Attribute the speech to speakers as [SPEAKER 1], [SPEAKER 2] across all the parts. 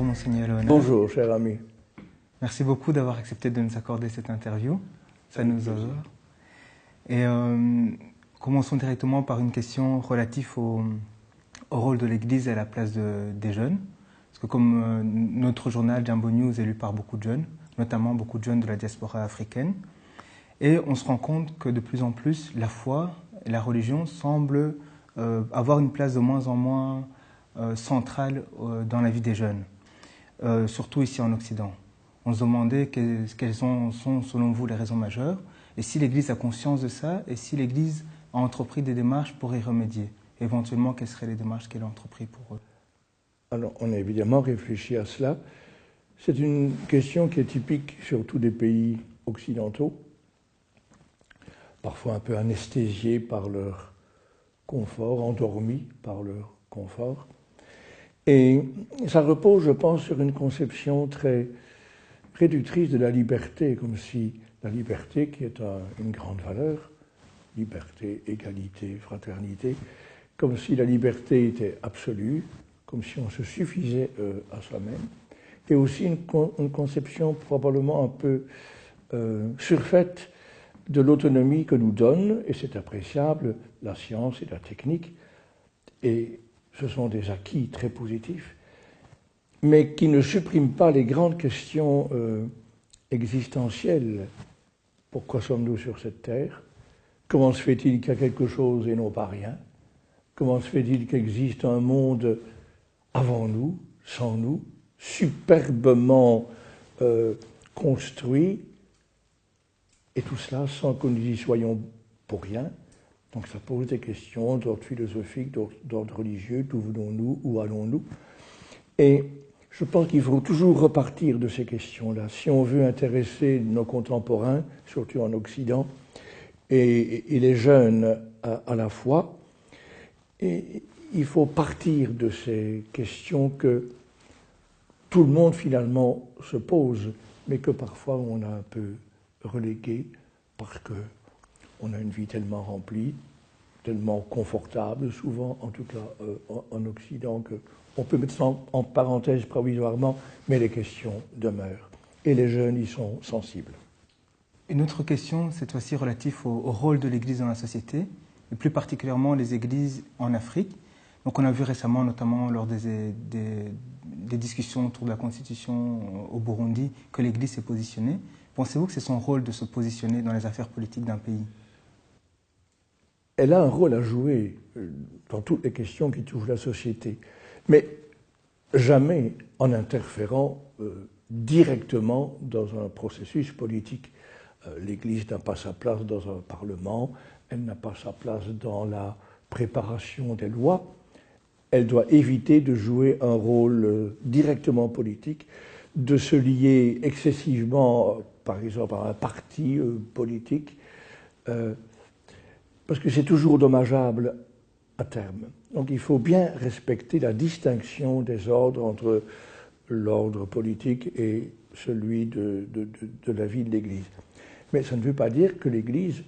[SPEAKER 1] Bonjour Monseigneur Léonard.
[SPEAKER 2] Bonjour cher ami.
[SPEAKER 1] Merci beaucoup d'avoir accepté de nous accorder cette interview. Ça nous honore. Et commençons directement par une question relative au rôle de l'Église et à la place des jeunes. Parce que comme notre journal Jambo News est lu par beaucoup de jeunes, notamment beaucoup de jeunes de la diaspora africaine, et on se rend compte que de plus en plus, la foi et la religion semblent avoir une place de moins en moins centrale dans la vie des jeunes, surtout ici en Occident. On se demandait quelles sont selon vous les raisons majeures, et si l'Église a conscience de ça, et si l'Église a entrepris des démarches pour y remédier. Éventuellement, quelles seraient les démarches qu'elle a entreprises pour eux?
[SPEAKER 2] Alors, on a évidemment réfléchi à cela. C'est une question qui est typique sur tous les pays occidentaux, parfois un peu anesthésiés par leur confort, endormis par leur confort. Et ça repose, je pense, sur une conception très réductrice de la liberté, comme si la liberté, qui est une grande valeur, liberté, égalité, fraternité, comme si la liberté était absolue, comme si on se suffisait à soi-même, et aussi une conception probablement un peu surfaite de l'autonomie que nous donne, et c'est appréciable, la science et la technique, et ce sont des acquis très positifs, mais qui ne suppriment pas les grandes questions existentielles. Pourquoi sommes-nous sur cette terre? Comment se fait-il qu'il y a quelque chose et non pas rien? Comment se fait-il qu'il existe un monde avant nous, sans nous, superbement construit, et tout cela sans que nous y soyons pour rien? Donc ça pose des questions d'ordre philosophique, d'ordre religieux, d'où venons-nous, où allons-nous? Et je pense qu'il faut toujours repartir de ces questions-là. Si on veut intéresser nos contemporains, surtout en Occident, et les jeunes à la fois, et il faut partir de ces questions que tout le monde finalement se pose, mais que parfois on a un peu reléguées parce qu'on a une vie tellement remplie, tellement confortable, souvent, en tout cas en Occident, qu'on peut mettre ça en parenthèse provisoirement, mais les questions demeurent. Et les jeunes y sont sensibles.
[SPEAKER 1] Une autre question, cette fois-ci relative au rôle de l'Église dans la société, et plus particulièrement les églises en Afrique. Donc on a vu récemment, notamment lors des discussions autour de la Constitution au Burundi, que l'Église s'est positionnée. Pensez-vous que c'est son rôle de se positionner dans les affaires politiques d'un pays?
[SPEAKER 2] Elle a un rôle à jouer dans toutes les questions qui touchent la société, mais jamais en interférant directement dans un processus politique. L'Église n'a pas sa place dans un parlement, elle n'a pas sa place dans la préparation des lois. Elle doit éviter de jouer un rôle directement politique, de se lier excessivement, par exemple, à un parti politique, parce que c'est toujours dommageable à terme. Donc il faut bien respecter la distinction des ordres entre l'ordre politique et celui de la vie de l'Église. Mais ça ne veut pas dire que l'Église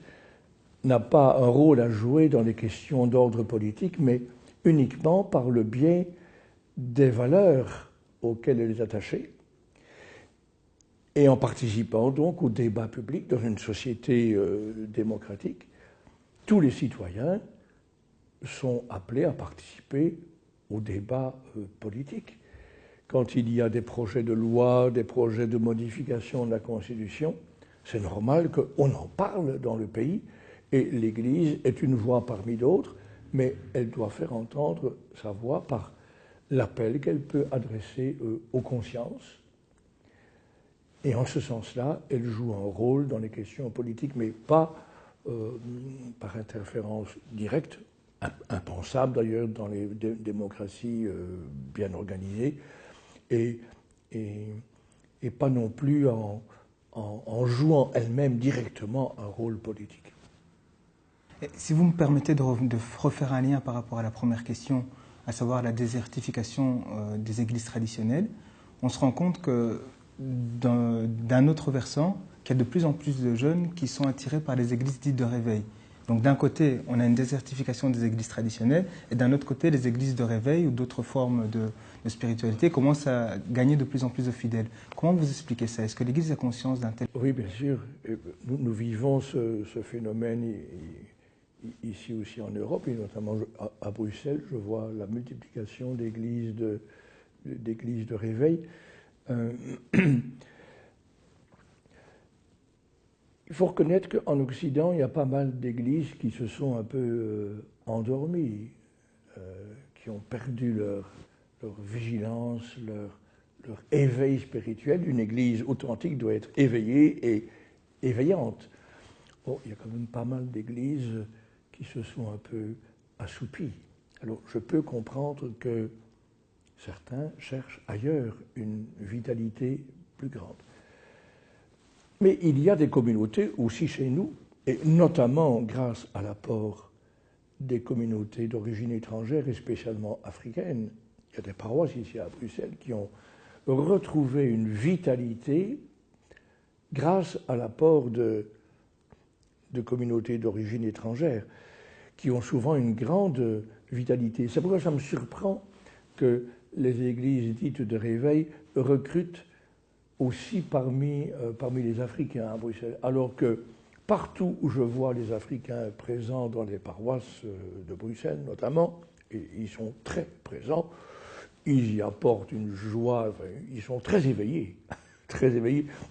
[SPEAKER 2] n'a pas un rôle à jouer dans les questions d'ordre politique, mais uniquement par le biais des valeurs auxquelles elle est attachée, et en participant donc au débat public dans une société démocratique. Tous les citoyens sont appelés à participer au débat politique. Quand il y a des projets de loi, des projets de modification de la Constitution, c'est normal qu'on en parle dans le pays, et l'Église est une voix parmi d'autres, mais elle doit faire entendre sa voix par l'appel qu'elle peut adresser aux consciences. Et en ce sens-là, elle joue un rôle dans les questions politiques, mais pas par interférence directe, impensable d'ailleurs dans les démocraties bien organisées, et pas non plus en jouant elle-même directement un rôle politique.
[SPEAKER 1] Et si vous me permettez de refaire un lien par rapport à la première question, à savoir la désertification des églises traditionnelles, on se rend compte que d'un autre versant, qu'il y a de plus en plus de jeunes qui sont attirés par les églises dites de réveil. Donc d'un côté, on a une désertification des églises traditionnelles, et d'un autre côté, les églises de réveil ou d'autres formes de spiritualité commencent à gagner de plus en plus de fidèles. Comment vous expliquez ça? Est-ce que l'Église a conscience d'un tel...
[SPEAKER 2] Oui, bien sûr. Nous vivons ce phénomène ici aussi en Europe, et notamment à Bruxelles. Je vois la multiplication d'églises de réveil. Il faut reconnaître qu'en Occident, il y a pas mal d'églises qui se sont un peu endormies, qui ont perdu leur vigilance, leur éveil spirituel. Une église authentique doit être éveillée et éveillante. Bon, il y a quand même pas mal d'églises qui se sont un peu assoupies. Alors, je peux comprendre que certains cherchent ailleurs une vitalité plus grande. Mais il y a des communautés aussi chez nous, et notamment grâce à l'apport des communautés d'origine étrangère et spécialement africaines. Il y a des paroisses ici à Bruxelles qui ont retrouvé une vitalité grâce à l'apport de communautés d'origine étrangère, qui ont souvent une grande vitalité. C'est pourquoi ça me surprend que les églises dites de réveil recrutent aussi parmi les Africains à Bruxelles, alors que partout où je vois les Africains présents dans les paroisses de Bruxelles notamment, et ils sont très présents, ils y apportent une joie, enfin, ils sont très éveillés,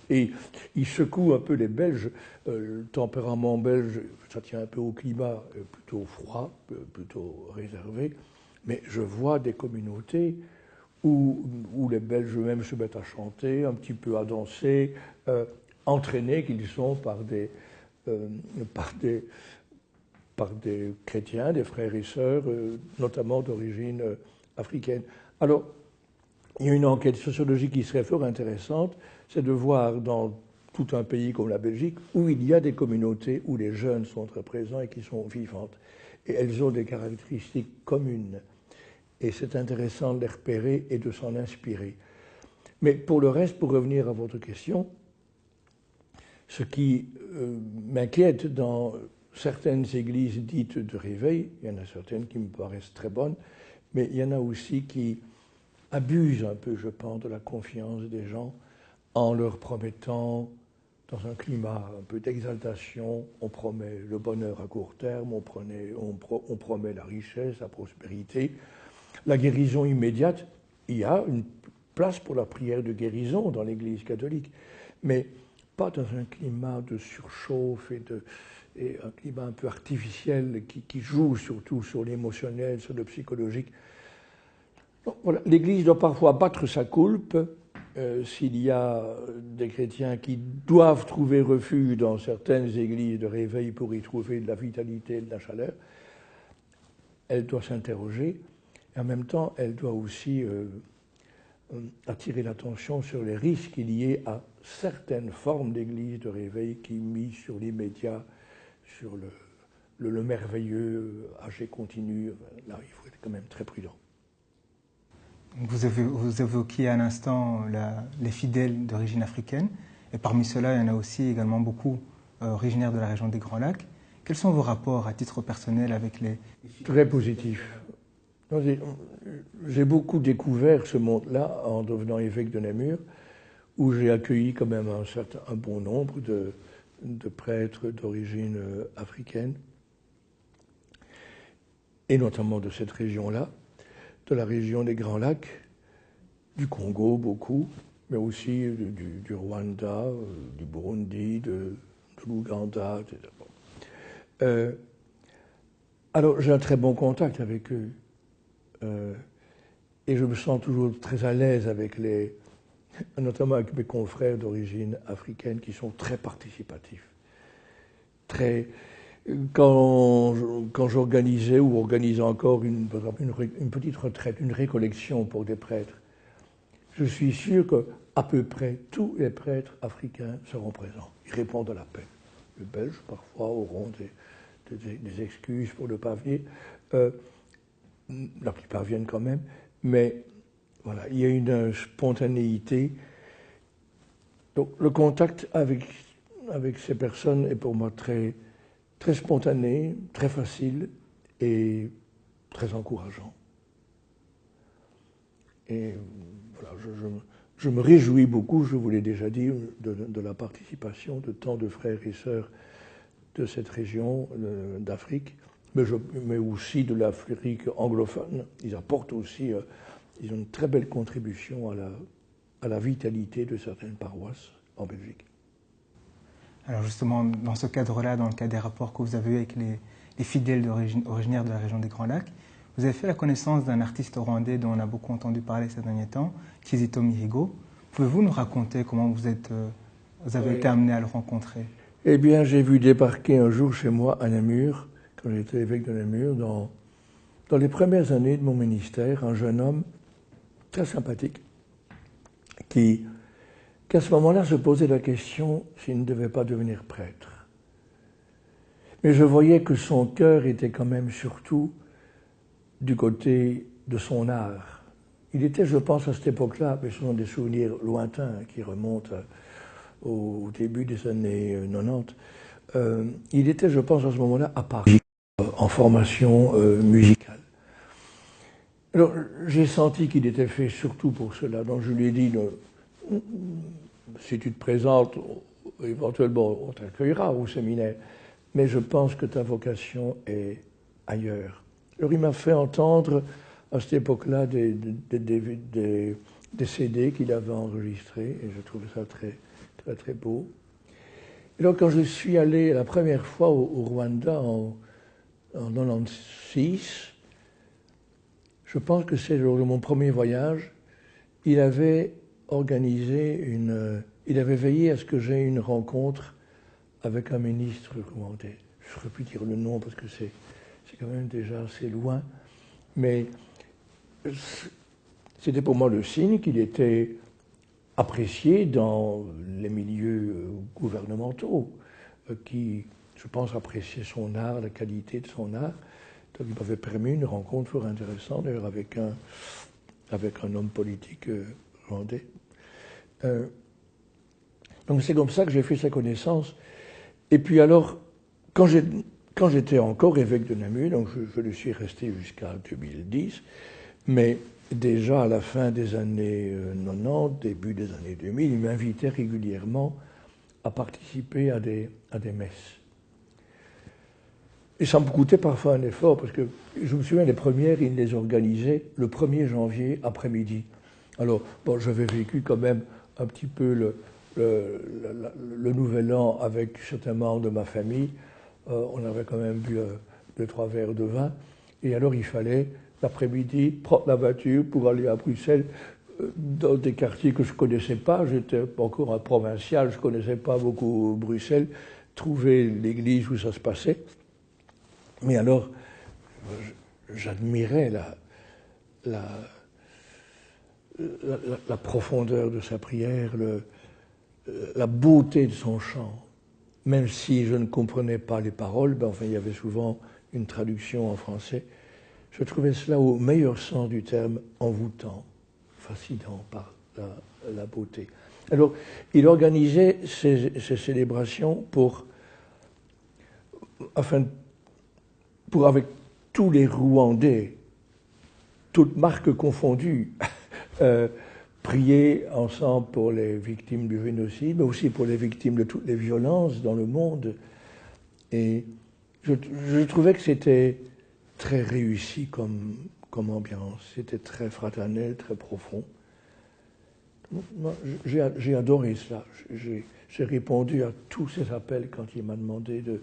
[SPEAKER 2] et ils secouent un peu les Belges. Le tempérament belge, ça tient un peu au climat plutôt froid, plutôt réservé, mais je vois des communautés où les Belges eux-mêmes se mettent à chanter, un petit peu à danser, entraînés qu'ils sont par des chrétiens, des frères et sœurs, notamment d'origine africaine. Alors, il y a une enquête sociologique qui serait fort intéressante, c'est de voir dans tout un pays comme la Belgique, où il y a des communautés où les jeunes sont très présents et qui sont vivantes. Et elles ont des caractéristiques communes. Et c'est intéressant de les repérer et de s'en inspirer. Mais pour le reste, pour revenir à votre question, ce qui m'inquiète dans certaines églises dites de réveil, il y en a certaines qui me paraissent très bonnes, mais il y en a aussi qui abusent un peu, je pense, de la confiance des gens en leur promettant, dans un climat un peu d'exaltation, on promet le bonheur à court terme, on promet la richesse, la prospérité, la guérison immédiate. Il y a une place pour la prière de guérison dans l'Église catholique, mais pas dans un climat de surchauffe et un climat un peu artificiel qui joue surtout sur l'émotionnel, sur le psychologique. Donc, voilà. L'Église doit parfois battre sa coulpe s'il y a des chrétiens qui doivent trouver refuge dans certaines églises de réveil pour y trouver de la vitalité et de la chaleur. Elle doit s'interroger et en même temps elle doit aussi attirer l'attention sur les risques liés à certaines formes d'églises de réveil qui misent sur l'immédiat, sur le merveilleux, âgé continu. Là, il faut être quand même très prudent.
[SPEAKER 1] Vous évoquiez à l'instant les fidèles d'origine africaine, et parmi ceux-là, il y en a aussi également beaucoup originaires de la région des Grands Lacs. Quels sont vos rapports à titre personnel avec les...
[SPEAKER 2] Très positifs. J'ai beaucoup découvert ce monde-là en devenant évêque de Namur, où j'ai accueilli quand même un bon nombre de prêtres d'origine africaine, et notamment de cette région-là, de la région des Grands Lacs, du Congo beaucoup, mais aussi du Rwanda, du Burundi, de l'Ouganda, etc. Alors j'ai un très bon contact avec eux, et je me sens toujours très à l'aise avec notamment avec mes confrères d'origine africaine qui sont très participatifs. Quand j'organisais ou organise encore une petite retraite, une récollection pour des prêtres, je suis sûr qu'à peu près tous les prêtres africains seront présents. Ils répondent à l'appel. Les Belges, parfois, auront des excuses pour ne pas venir. La plupart viennent quand même. Mais voilà, il y a une spontanéité. Donc le contact avec ces personnes est pour moi très, très spontané, très facile et très encourageant. Et voilà, je me réjouis beaucoup, je vous l'ai déjà dit, de la participation de tant de frères et sœurs de cette région d'Afrique, mais aussi de l'Afrique anglophone. Ils apportent aussi, ils ont une très belle contribution à la vitalité de certaines paroisses en Belgique.
[SPEAKER 1] Alors justement, dans ce cadre-là, dans le cadre des rapports que vous avez eus avec les fidèles originaires de la région des Grands Lacs, vous avez fait la connaissance d'un artiste rwandais dont on a beaucoup entendu parler ces derniers temps, Kizito Mihigo. Pouvez-vous nous raconter comment vous avez été amené à le rencontrer?
[SPEAKER 2] Eh bien, j'ai vu débarquer un jour chez moi à Namur, quand j'étais évêque de Namur, dans les premières années de mon ministère, un jeune homme très sympathique qui à ce moment-là se posait la question s'il ne devait pas devenir prêtre. Mais je voyais que son cœur était quand même surtout du côté de son art. Il était, je pense, à cette époque-là, mais ce sont des souvenirs lointains qui remontent au début des années 90, il était, je pense, à ce moment-là à Paris, en formation musicale. Alors, j'ai senti qu'il était fait surtout pour cela, donc je lui ai dit, si tu te présentes, éventuellement on t'accueillera au séminaire, mais je pense que ta vocation est ailleurs. Alors il m'a fait entendre à cette époque-là des CD qu'il avait enregistrés, et je trouvais ça très, très, très beau. Et donc quand je suis allé la première fois au Rwanda en 96, je pense que c'est lors de mon premier voyage, il avait organisé il avait veillé à ce que j'aie une rencontre avec un ministre rwandais. Je ne saurais plus dire le nom parce que c'est quand même déjà assez loin, mais c'était pour moi le signe qu'il était apprécié dans les milieux gouvernementaux, qui, je pense, appréciaient son art, la qualité de son art. Donc il m'avait permis une rencontre fort intéressante, d'ailleurs avec un homme politique rwandais. Donc c'est comme ça que j'ai fait sa connaissance. Et puis alors, quand j'étais encore évêque de Namur, donc je le suis resté jusqu'à 2010, mais déjà à la fin des années 90, début des années 2000, il m'invitait régulièrement à participer à des messes. Et ça me coûtait parfois un effort, parce que je me souviens, les premières, il les organisait le 1er janvier après-midi. Alors, bon, j'avais vécu quand même un petit peu le Nouvel An avec certains membres de ma famille. On avait quand même bu 2-3 verres de vin. Et alors, il fallait, l'après-midi, prendre la voiture pour aller à Bruxelles, dans des quartiers que je ne connaissais pas. J'étais encore un provincial, je ne connaissais pas beaucoup Bruxelles. Trouver l'église où ça se passait. Mais alors, j'admirais la profondeur de sa prière, la beauté de son chant. Même si je ne comprenais pas les paroles, ben enfin, il y avait souvent une traduction en français. Je trouvais cela au meilleur sens du terme envoûtant, fascinant par la beauté. Alors, il organisait ces célébrations avec tous les Rwandais, toutes marques confondues, prier ensemble pour les victimes du génocide, mais aussi pour les victimes de toutes les violences dans le monde. Et je trouvais que c'était très réussi comme ambiance. C'était très fraternel, très profond. J'ai adoré cela. J'ai répondu à tous ces appels quand il m'a demandé de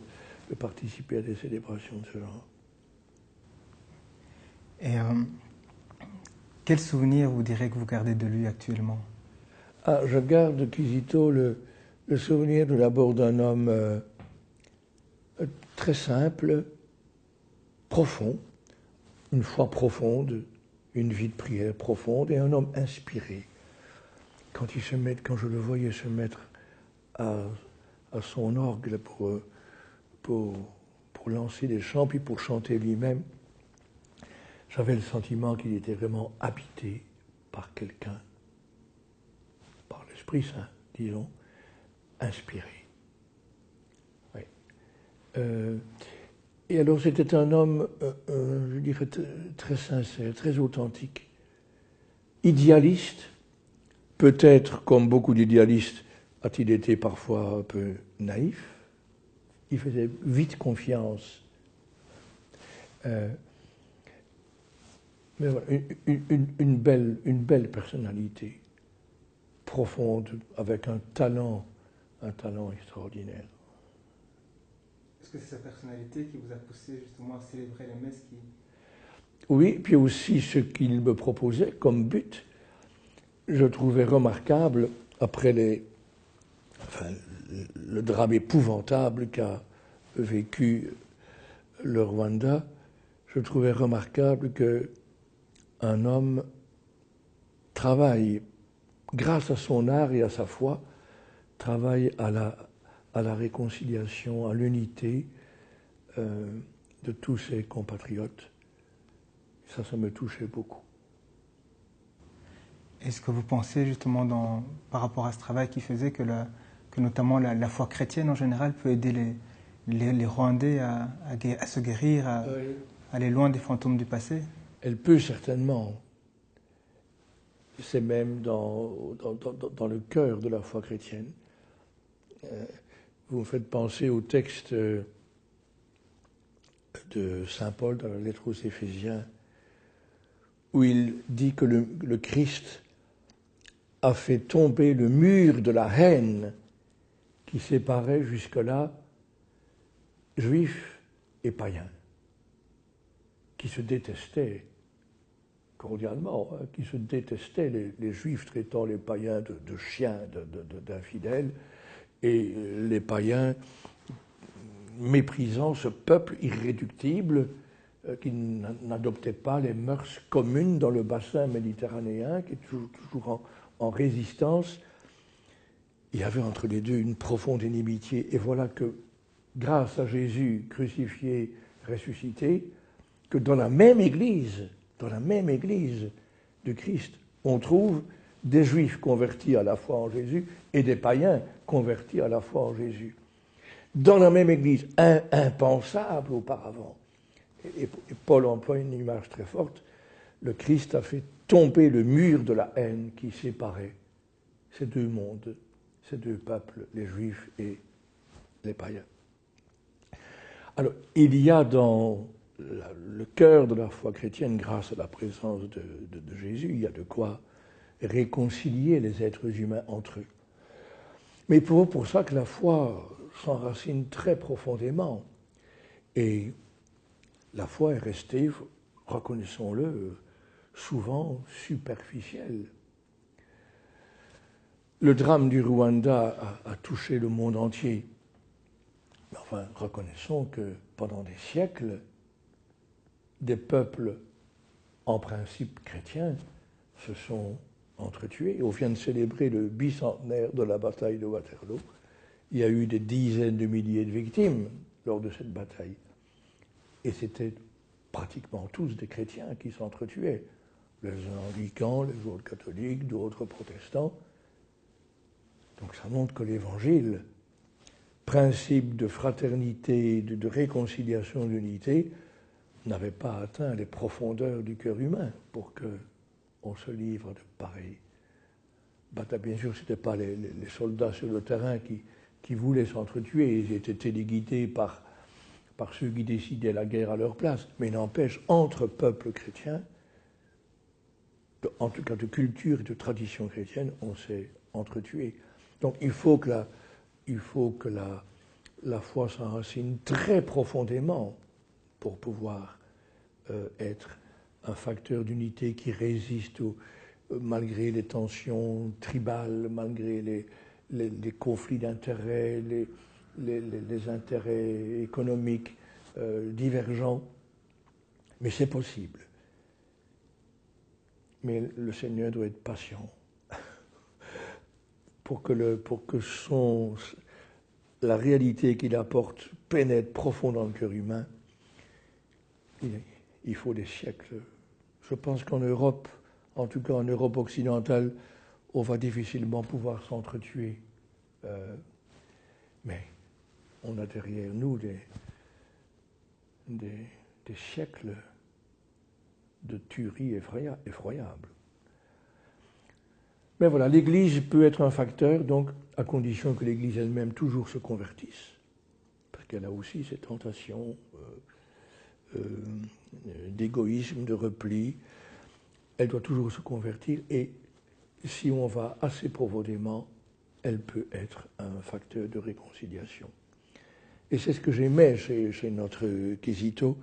[SPEAKER 2] participer à des célébrations de ce genre.
[SPEAKER 1] Et quel souvenir vous direz que vous gardez de lui actuellement?
[SPEAKER 2] Je garde de Kizito le souvenir d'abord d'un homme très simple, profond, une foi profonde, une vie de prière profonde, et un homme inspiré. Quand je le voyais se mettre à son orgue pour lancer des chants, puis pour chanter lui-même, j'avais le sentiment qu'il était vraiment habité par quelqu'un, par l'Esprit Saint, disons, inspiré. Oui. Et alors c'était un homme, je dirais, très sincère, très authentique, idéaliste, peut-être comme beaucoup d'idéalistes, a-t-il été parfois un peu naïf. Il faisait vite confiance. Mais voilà, une belle personnalité, profonde, avec un talent extraordinaire.
[SPEAKER 1] Est-ce que c'est sa personnalité qui vous a poussé justement à célébrer les messes qui...
[SPEAKER 2] Oui, puis aussi ce qu'il me proposait comme but, je trouvais remarquable, après le drame épouvantable qu'a vécu le Rwanda, je trouvais remarquable qu'un homme travaille, grâce à son art et à sa foi, travaille à la réconciliation, à l'unité de tous ses compatriotes. Ça me touchait beaucoup.
[SPEAKER 1] Est-ce que vous pensez justement par rapport à ce travail qu'il faisait que notamment la foi chrétienne en général peut aider les Rwandais à se guérir, à aller loin des fantômes du passé?
[SPEAKER 2] Elle peut certainement. C'est même dans le cœur de la foi chrétienne. Vous me faites penser au texte de Saint Paul dans la lettre aux Éphésiens, où il dit que le Christ a fait tomber le mur de la haine qui séparait jusque-là juifs et païens, qui se détestaient cordialement, qui se détestaient, les juifs traitant les païens de chiens, d'infidèles, et les païens méprisant ce peuple irréductible qui n'adoptait pas les mœurs communes dans le bassin méditerranéen, qui est toujours en résistance. Il y avait entre les deux une profonde inimitié. Et voilà que, grâce à Jésus crucifié, ressuscité, que dans la même Église de Christ, on trouve des Juifs convertis à la foi en Jésus et des païens convertis à la foi en Jésus. Dans la même Église, impensable auparavant. Et Paul emploie une image très forte. Le Christ a fait tomber le mur de la haine qui séparait ces deux mondes, ces deux peuples, les Juifs et les païens. Alors, il y a dans le cœur de la foi chrétienne, grâce à la présence de Jésus, il y a de quoi réconcilier les êtres humains entre eux. Mais pour ça que la foi s'enracine très profondément. Et la foi est restée, reconnaissons-le, souvent superficielle. Le drame du Rwanda a touché le monde entier. Mais enfin, reconnaissons que pendant des siècles, des peuples, en principe chrétiens, se sont entretués. On vient de célébrer le bicentenaire de la bataille de Waterloo. Il y a eu des dizaines de milliers de victimes lors de cette bataille. Et c'était pratiquement tous des chrétiens qui s'entretuaient. Les anglicans, les autres catholiques, d'autres protestants. Donc ça montre que l'Évangile, principe de fraternité, de réconciliation, d'unité, n'avait pas atteint les profondeurs du cœur humain pour qu'on se livre de pareilles batailles. Bien sûr, ce n'étaient pas les soldats sur le terrain qui voulaient s'entretuer, ils étaient téléguidés par ceux qui décidaient la guerre à leur place. Mais n'empêche, entre peuples chrétiens, en tout cas de culture et de tradition chrétienne, on s'est entretués. Donc il faut que la foi s'enracine très profondément pour pouvoir être un facteur d'unité qui résiste malgré les tensions tribales, malgré les conflits d'intérêts, les intérêts économiques divergents. Mais c'est possible. Mais le Seigneur doit être patient pour que la réalité qu'il apporte pénètre profond dans le cœur humain. Il faut des siècles. Je pense qu'en Europe, en tout cas en Europe occidentale, on va difficilement pouvoir s'entretuer. Mais on a derrière nous des siècles de tueries effroyables. Mais voilà, l'Église peut être un facteur, donc à condition que l'Église elle-même toujours se convertisse, parce qu'elle a aussi ces tentations d'égoïsme, de repli. Elle doit toujours se convertir, et si on va assez profondément, elle peut être un facteur de réconciliation. Et c'est ce que j'aimais chez notre Quisito,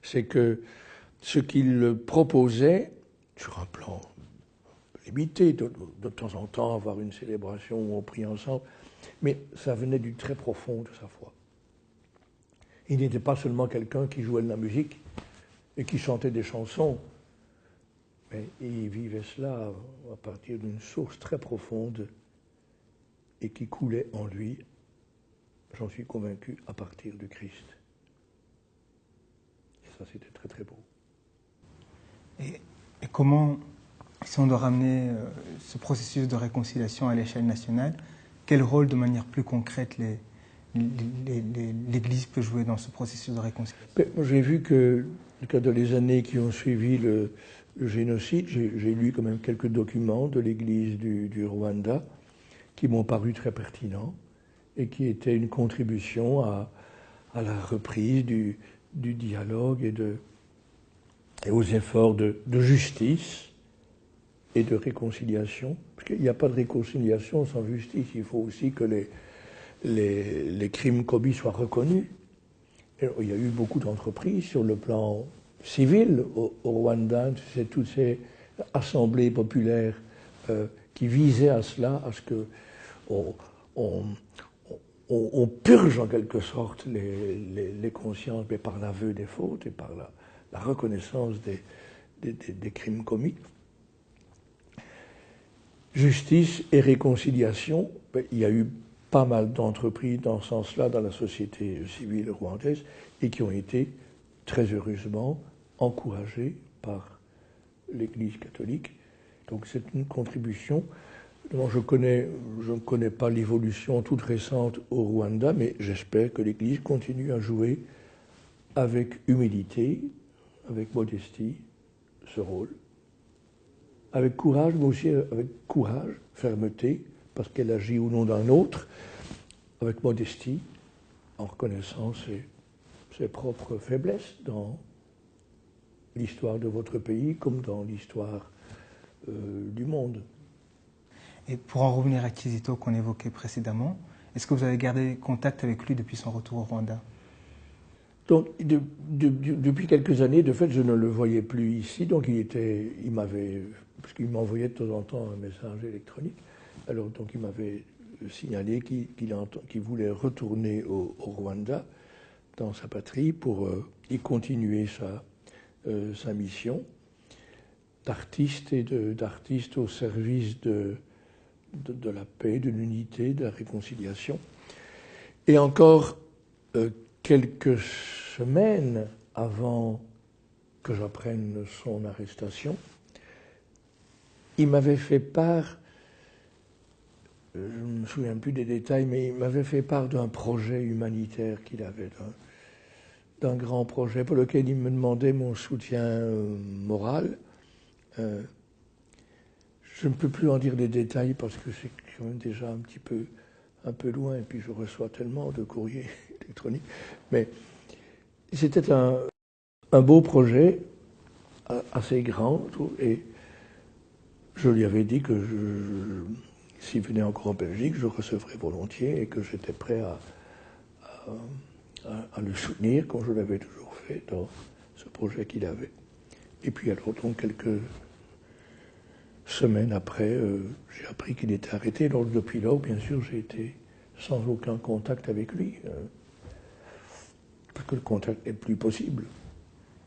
[SPEAKER 2] c'est que ce qu'il proposait, sur un plan limité, de temps en temps avoir une célébration où on prie ensemble, mais ça venait du très profond de sa foi. Il n'était pas seulement quelqu'un qui jouait de la musique et qui chantait des chansons, mais il vivait cela à partir d'une source très profonde et qui coulait en lui, j'en suis convaincu, à partir du Christ. Et ça, c'était très très beau.
[SPEAKER 1] Et comment, si on doit ramener ce processus de réconciliation à l'échelle nationale, quel rôle de manière plus concrète l'Église peut jouer dans ce processus de réconciliation?
[SPEAKER 2] J'ai vu que, dans les années qui ont suivi le génocide, j'ai lu quand même quelques documents de l'Église du Rwanda qui m'ont paru très pertinents et qui étaient une contribution à la reprise du dialogue et aux efforts de justice et de réconciliation. Parce qu'il n'y a pas de réconciliation sans justice. Il faut aussi que les crimes commis soient reconnus. Et il y a eu beaucoup d'entreprises sur le plan civil au Rwanda, c'est toutes ces assemblées populaires qui visaient à cela, à ce que on purge en quelque sorte les consciences, mais par l'aveu des fautes et par la reconnaissance des crimes commis. Justice et réconciliation, il y a eu pas mal d'entreprises dans ce sens-là dans la société civile rwandaise et qui ont été très heureusement encouragées par l'Église catholique. Donc c'est une contribution. Je ne connais pas l'évolution toute récente au Rwanda, mais j'espère que l'Église continue à jouer avec humilité, avec modestie, ce rôle. Avec courage, mais aussi avec courage, fermeté, parce qu'elle agit au nom d'un autre, avec modestie, en reconnaissant ses propres faiblesses dans l'histoire de votre pays comme dans l'histoire du monde.
[SPEAKER 1] Et pour en revenir à Kizito qu'on évoquait précédemment, est-ce que vous avez gardé contact avec lui depuis son retour au Rwanda?
[SPEAKER 2] Donc, depuis quelques années, de fait, je ne le voyais plus ici, donc il m'avait, parce qu'il m'envoyait de temps en temps un message électronique, alors donc il m'avait signalé qu'il voulait retourner au Rwanda, dans sa patrie, pour y continuer sa mission d'artiste au service de la paix, de l'unité, de la réconciliation. Et encore quelques semaines avant que j'apprenne son arrestation, il m'avait fait part, je ne me souviens plus des détails, mais il m'avait fait part d'un projet humanitaire qu'il avait, d'un grand projet pour lequel il me demandait mon soutien moral. Je ne peux plus en dire des détails parce que c'est quand même déjà un peu loin, et puis je reçois tellement de courriers électroniques. Mais c'était un beau projet, assez grand, et je lui avais dit que s'il venait encore en Belgique, je recevrais volontiers et que j'étais prêt à le soutenir, comme je l'avais toujours fait dans ce projet qu'il avait. Et puis alors, donc, quelques semaines après, j'ai appris qu'il était arrêté. Donc depuis là, bien sûr, j'ai été sans aucun contact avec lui, parce que le contact n'est plus possible.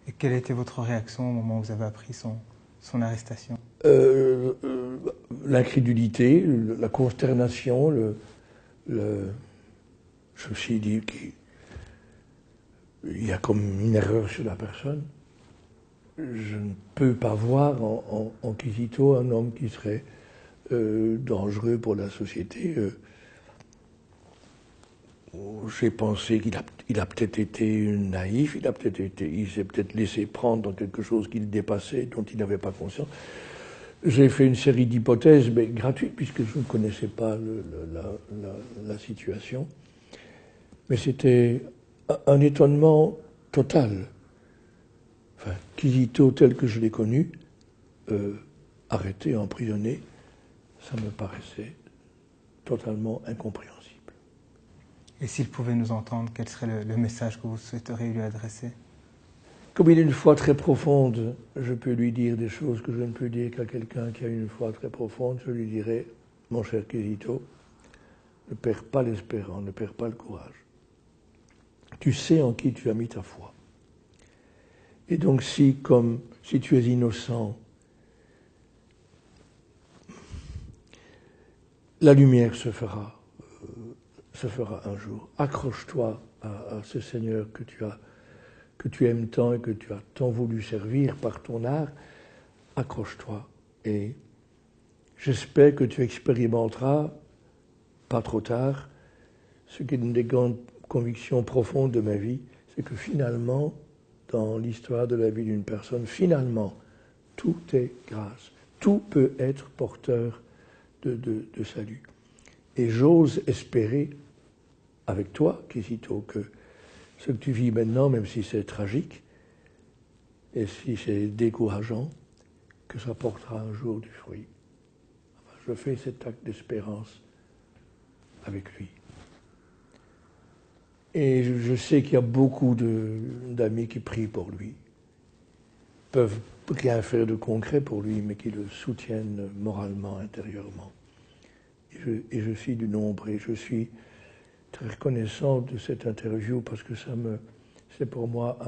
[SPEAKER 1] Et quelle était votre réaction au moment où vous avez appris son arrestation?
[SPEAKER 2] L'incrédulité, la consternation, je me suis dit qu'il y a comme une erreur sur la personne. Je ne peux pas voir en Kizito un homme qui serait dangereux pour la société. j'ai pensé qu'il a peut-être été naïf, il s'est peut-être laissé prendre dans quelque chose qu'il dépassait, dont il n'avait pas conscience. J'ai fait une série d'hypothèses, mais gratuites, puisque je ne connaissais pas la situation. Mais c'était un étonnement total. Enfin, Kizito, tel que je l'ai connu, arrêté, emprisonné, ça me paraissait totalement incompréhensible.
[SPEAKER 1] Et s'il pouvait nous entendre, quel serait le message que vous souhaiteriez lui adresser?
[SPEAKER 2] Comme il a une foi très profonde, je peux lui dire des choses que je ne peux dire qu'à quelqu'un qui a une foi très profonde. Je lui dirais, mon cher Kizito, ne perds pas l'espérance, ne perds pas le courage. Tu sais en qui tu as mis ta foi. Et donc si tu es innocent, la lumière se fera un jour. Accroche-toi à ce Seigneur que tu aimes tant et que tu as tant voulu servir par ton art. Accroche-toi et j'espère que tu expérimenteras, pas trop tard, ce qui est une des grandes convictions profondes de ma vie, c'est que finalement, dans l'histoire de la vie d'une personne, finalement, tout est grâce. Tout peut être porteur de salut. Et j'ose espérer, avec toi, Kizito, que ce que tu vis maintenant, même si c'est tragique, et si c'est décourageant, que ça portera un jour du fruit. Je fais cet acte d'espérance avec lui. Et je sais qu'il y a beaucoup d'amis qui prient pour lui, peuvent rien faire de concret pour lui, mais qui le soutiennent moralement, intérieurement. Et je suis du nombre, et je suis très reconnaissant de cette interview parce que c'est pour moi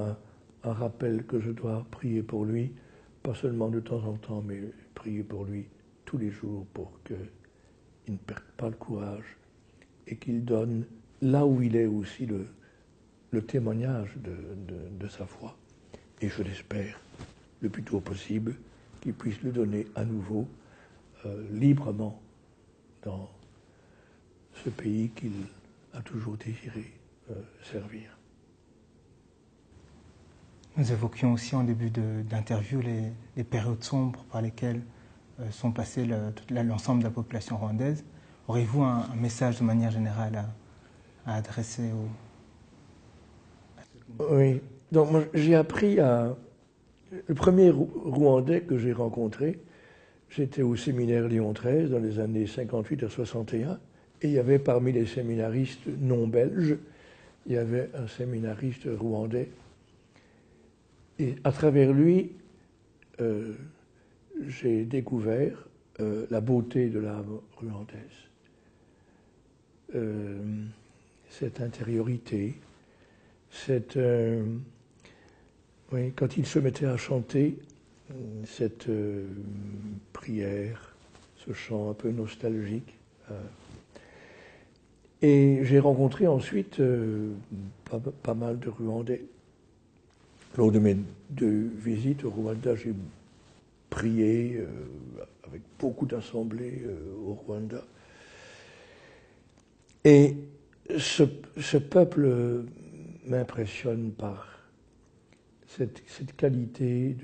[SPEAKER 2] un rappel que je dois prier pour lui, pas seulement de temps en temps, mais prier pour lui tous les jours pour qu'il ne perde pas le courage et qu'il donne là où il est aussi le témoignage de sa foi. Et je l'espère le plus tôt possible qu'il puisse le donner à nouveau librement dans ce pays qu'il a toujours désiré servir.
[SPEAKER 1] Nous évoquions aussi en début d'interview les périodes sombres par lesquelles sont passées l'ensemble de la population rwandaise. Aurez-vous un message de manière générale à adresser
[SPEAKER 2] Oui, donc moi, j'ai appris le premier Rwandais que j'ai rencontré, j'étais au séminaire Lyon XIII dans les années 58 à 61, et il y avait parmi les séminaristes non belges, il y avait un séminariste rwandais. Et à travers lui, j'ai découvert la beauté de l'âme rwandaise. Cette intériorité, oui, quand il se mettait à chanter, cette prière, ce chant un peu nostalgique. Et j'ai rencontré ensuite pas mal de Rwandais. Lors de mes 2 visites au Rwanda, j'ai prié avec beaucoup d'assemblées au Rwanda. Et ce peuple m'impressionne par cette qualité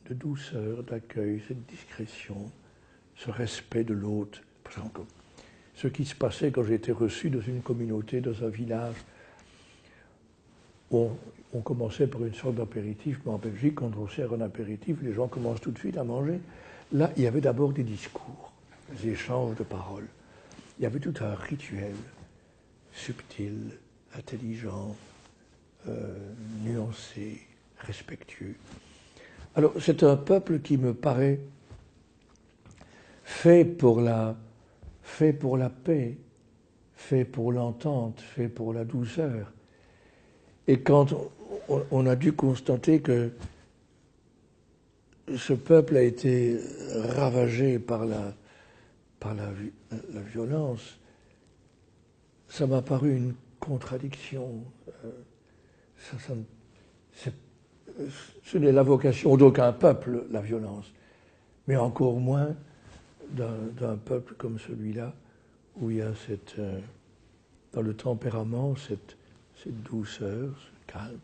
[SPEAKER 2] de douceur, d'accueil, cette discrétion, ce respect de l'autre. Par exemple, ce qui se passait quand j'ai été reçu dans une communauté, dans un village, où on commençait par une sorte d'apéritif, mais en Belgique, quand on sert un apéritif, les gens commencent tout de suite à manger. Là, il y avait d'abord des discours, des échanges de paroles. Il y avait tout un rituel subtil, intelligent, nuancé, respectueux. Alors, c'est un peuple qui me paraît fait pour la paix, fait pour l'entente, fait pour la douceur. Et quand on a dû constater que ce peuple a été ravagé par la violence, ça m'a paru une contradiction. Ce n'est la vocation d'aucun peuple, la violence, mais encore moins d'un peuple comme celui-là, où il y a dans le tempérament, cette douceur, ce calme.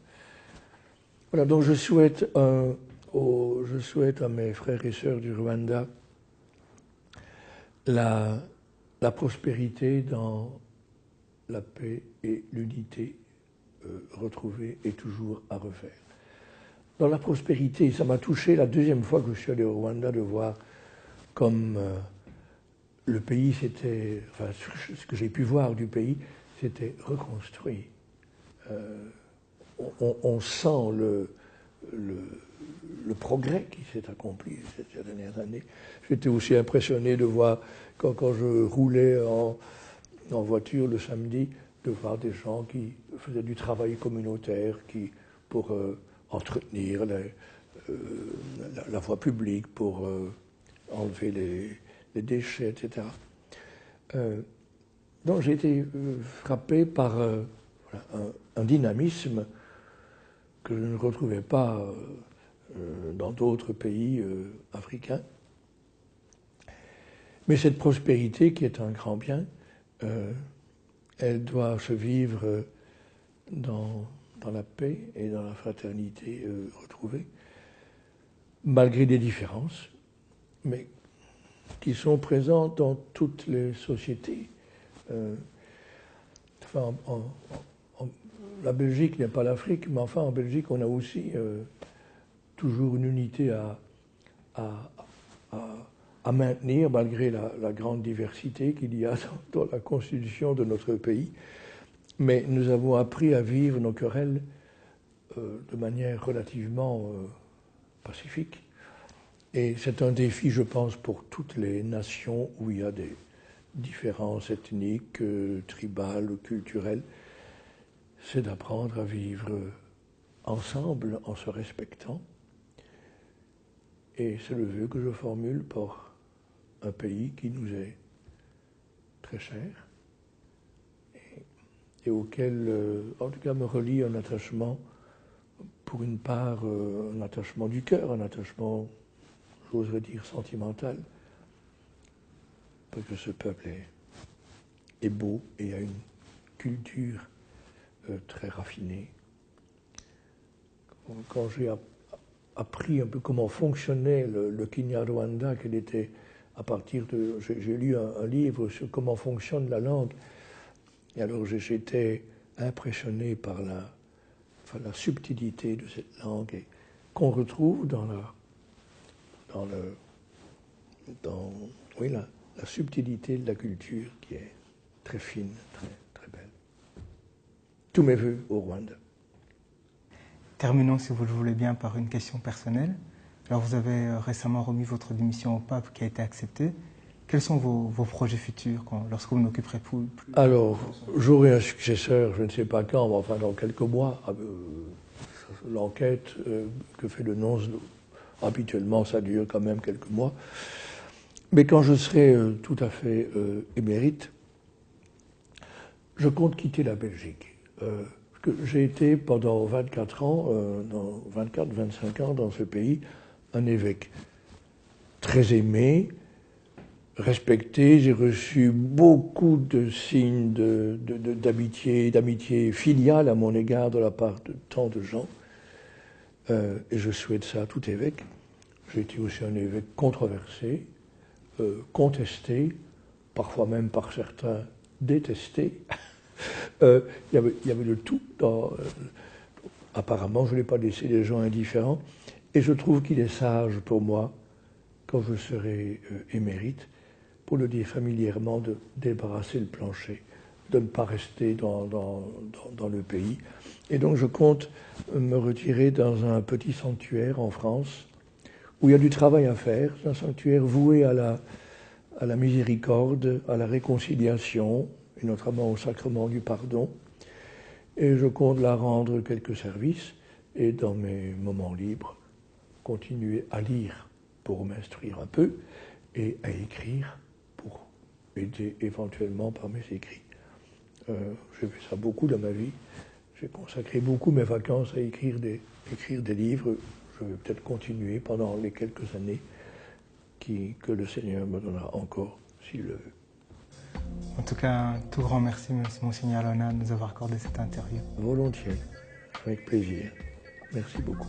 [SPEAKER 2] Voilà, donc je souhaite à mes frères et sœurs du Rwanda la prospérité dans la paix et l'unité retrouvée et toujours à refaire. Dans la prospérité, ça m'a touché la deuxième fois que je suis allé au Rwanda de voir comme le pays s'était, enfin ce que j'ai pu voir du pays, s'était reconstruit. On sent le progrès qui s'est accompli ces dernières années. J'étais aussi impressionné de voir, quand je roulais en voiture le samedi, de voir des gens qui faisaient du travail communautaire pour entretenir la voie publique, pour enlever les déchets, etc. Donc j'ai été frappé par un dynamisme que je ne retrouvais pas dans d'autres pays africains. Mais cette prospérité, qui est un grand bien, elle doit se vivre dans la paix et dans la fraternité retrouvée, malgré des différences, mais qui sont présentes dans toutes les sociétés. La Belgique n'est pas l'Afrique, mais enfin en Belgique on a aussi toujours une unité à maintenir, malgré la grande diversité qu'il y a dans la constitution de notre pays. Mais nous avons appris à vivre nos querelles de manière relativement pacifique. Et c'est un défi, je pense, pour toutes les nations où il y a des différences ethniques, tribales, culturelles. C'est d'apprendre à vivre ensemble en se respectant. Et c'est le vœu que je formule pour un pays qui nous est très cher et auquel, en tout cas, me relie un attachement, pour une part, un attachement du cœur, un attachement, j'oserais dire, sentimental, parce que ce peuple est beau et a une culture très raffinée. Quand j'ai appris un peu comment fonctionnait le Kinyarwanda, qu'elle était à partir de... J'ai lu un livre sur comment fonctionne la langue, et alors j'étais impressionné par la subtilité de cette langue, et qu'on retrouve dans la subtilité de la culture qui est très fine, très, très belle. Tous mes vœux au Rwanda.
[SPEAKER 1] Terminons, si vous le voulez bien, par une question personnelle. Alors, vous avez récemment remis votre démission au pape qui a été acceptée. Quels sont vos projets futurs lorsque vous n'occuperez plus?
[SPEAKER 2] Alors, j'aurai un successeur, je ne sais pas quand, mais enfin dans quelques mois. L'enquête que fait le nonce, habituellement, ça dure quand même quelques mois. Mais quand je serai tout à fait émérite, je compte quitter la Belgique. J'ai été pendant 24 ans, 24-25 ans dans ce pays, un évêque très aimé, respecté. J'ai reçu beaucoup de signes d'amitié filiale à mon égard de la part de tant de gens. Et je souhaite ça à tout évêque. J'ai été aussi un évêque controversé, contesté, parfois même par certains détesté. Il y avait de tout. Apparemment, je n'ai pas laissé les gens indifférents. Et je trouve qu'il est sage pour moi, quand je serai émérite, pour le dire familièrement, de débarrasser le plancher, de ne pas rester dans le pays. Et donc je compte me retirer dans un petit sanctuaire en France, où il y a du travail à faire. C'est un sanctuaire voué à la miséricorde, à la réconciliation, et notamment au sacrement du pardon. Et je compte la rendre quelques services, et dans mes moments libres, continuer à lire pour m'instruire un peu, et à écrire pour aider éventuellement par mes écrits. J'ai fait ça beaucoup dans ma vie. J'ai consacré beaucoup mes vacances à écrire des livres. Je vais peut-être continuer pendant les quelques années que le Seigneur me donnera encore, s'il le veut.
[SPEAKER 1] En tout cas, un tout grand merci, Monseigneur Lona, de nous avoir accordé cette interview.
[SPEAKER 2] Volontiers, avec plaisir. Merci beaucoup.